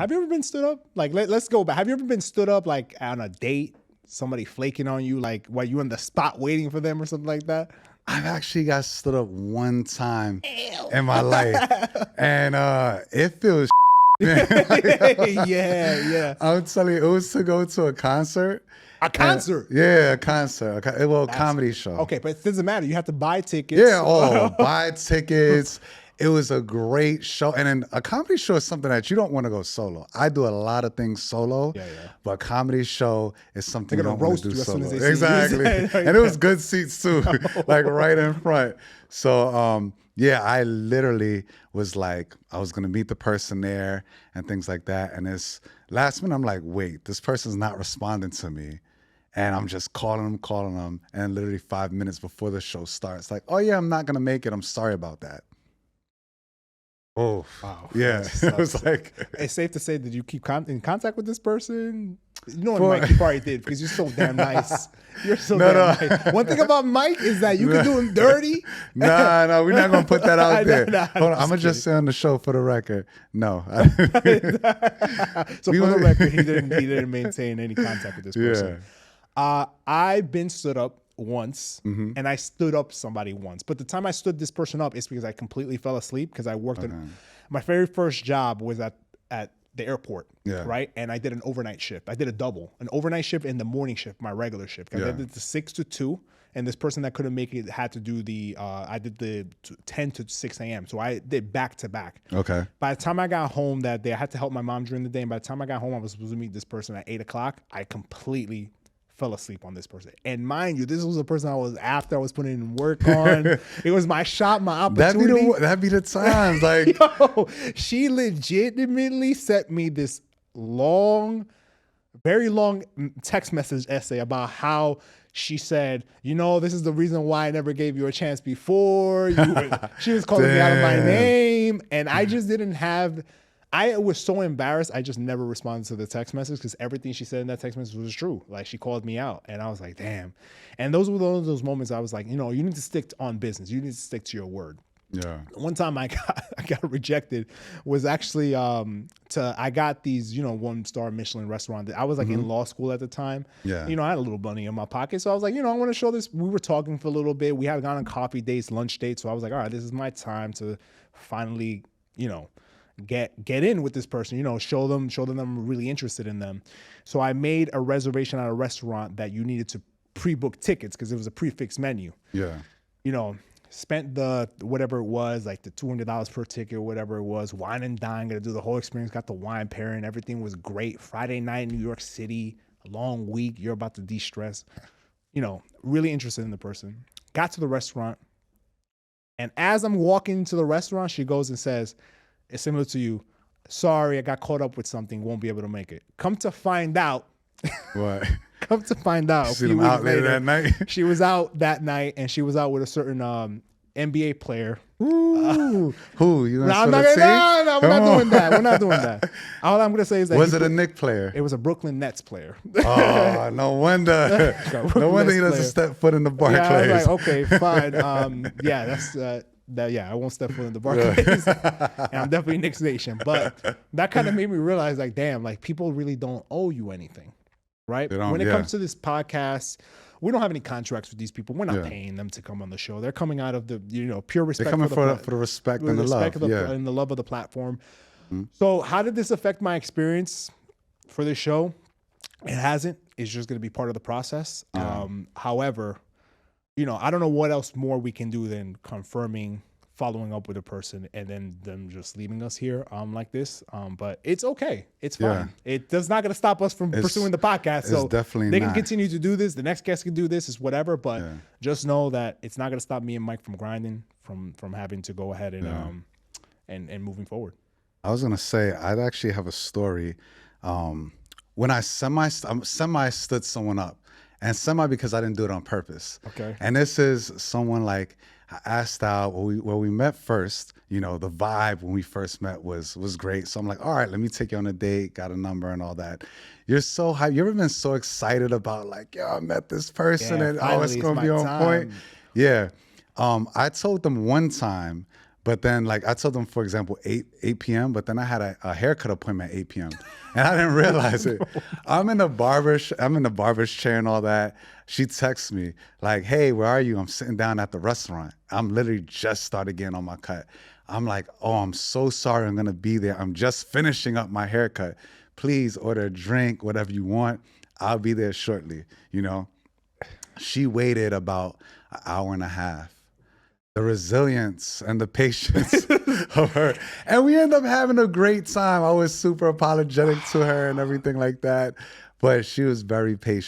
Have you ever been stood up? Like, let's go back. Have you ever been stood up like on a date? Somebody flaking on you, like while you on the spot waiting for them or something like that? I've actually got stood up one time in my life, and it feels. Yeah. I'm telling you, it was to go to a concert. A concert? Yeah, a concert. A comedy show. Okay, but it doesn't matter. You have to buy tickets. Yeah, buy tickets. It was a great show. And then a comedy show is something that you don't want to go solo. I do a lot of things solo, but a comedy show is something you don't want to do solo. Exactly. And it was good seats too, like right in front. So, yeah, I literally was like, I was going to meet the person there and things like that. And this last minute, I'm like, wait, this person's not responding to me. And I'm just calling them. And literally 5 minutes before the show starts, like, oh yeah, I'm not going to make it. I'm sorry about that. Oh, wow. Yeah. It was like, it's safe to say that you keep in contact with this person. You know what, Mike, you probably did because you're so damn nice. You're so damn nice. One thing about Mike is that you can do him dirty. No, we're not going to put that out there. Hold on, I'm going to just say on the show for the record, no. So for the record, he didn't maintain any contact with this person. Yeah. I've been stood up once, and I stood up somebody once. But the time I stood this person up is because I completely fell asleep because I worked my very first job was at the airport, right? And I did an overnight shift. I did an overnight shift and the morning shift, my regular shift. I did the 6 to 2, and this person that couldn't make it had to do I did the 10 to 6 a.m. So I did back to back. Okay. By the time I got home that day, I had to help my mom during the day. And by the time I got home, I was supposed to meet this person at 8 o'clock. I completely fell asleep on this person. And mind you, this was a person I was putting in work on. It was my shot, my opportunity. That'd be the times. Like, yo, she legitimately sent me this very long text message essay about how she said, this is the reason why I never gave you a chance before. She was calling me out of my name. And I just didn't have... I was so embarrassed. I just never responded to the text message because everything she said in that text message was true. Like, she called me out and I was like, damn. And those were those moments I was like, you need to stick on business. You need to stick to your word. Yeah. One time I got rejected was actually I got these, 1-star Michelin restaurant. I was like in law school at the time. Yeah. I had a little money in my pocket. So I was like, I want to show this. We were talking for a little bit. We had gone on coffee dates, lunch dates. So I was like, all right, this is my time to finally, get in with this person, show them I'm really interested in them. So I made a reservation at a restaurant that you needed to pre-book tickets because it was a prefix menu. Yeah. Spent the whatever it was, like the $200 per ticket or whatever it was, wine and dine, got to do the whole experience, got the wine pairing, everything was great. Friday night in New York City, a long week, you're about to de-stress. Really interested in the person. Got to the restaurant, and as I'm walking into the restaurant, she goes and says, it's similar to you. Sorry, I got caught up with something. Won't be able to make it. Come to find out. What? Come to find out. See them out later that night? She was out that night, and she was out with a certain NBA player. Ooh. Who? You No, we're not doing that. We're not doing that. All I'm going to say is that... Was it a Knicks player? It was a Brooklyn Nets player. Oh, no wonder. No wonder he doesn't step foot in the Barclays. Yeah, I was like, okay, fine. That's... I won't step foot in the Barclays. And I'm definitely Knicks Nation. But that kind of made me realize, like, damn, like, people really don't owe you anything, right? When it comes to this podcast, we don't have any contracts with these people. We're not paying them to come on the show. They're coming out of the, pure respect. They're coming for the respect and the love. And the love of the platform. Mm-hmm. So how did this affect my experience for this show? It hasn't. It's just going to be part of the process. However... I don't know what else more we can do than confirming, following up with a person, and then them just leaving us here like this. But it's okay. It's fine. It does not going to stop us from pursuing the podcast. So definitely they can continue to do this. The next guest can do this. It's whatever. But just know that it's not going to stop me and Mike from grinding, from having to go ahead and and moving forward. I was going to say, I'd actually have a story. When I semi stood someone up. And semi because I didn't do it on purpose. Okay. And this is someone like I asked out where we met first. The vibe when we first met was great. So I'm like, all right, let me take you on a date. Got a number and all that. You're so hyped. You ever been so excited about like, yo, I met this person and it's gonna be on point. Yeah. I told them one time, But then, like, I told them, for example, 8 p.m., but then I had a haircut appointment at 8 p.m. and I didn't realize it. I'm in the barber's chair and all that. She texts me like, hey, where are you? I'm sitting down at the restaurant. I'm literally just started getting on my cut. I'm like, oh, I'm so sorry. I'm going to be there. I'm just finishing up my haircut. Please order a drink, whatever you want. I'll be there shortly. You know, she waited about an hour and a half. The resilience and the patience of her. And we ended up having a great time. I was super apologetic to her and everything like that. But she was very patient.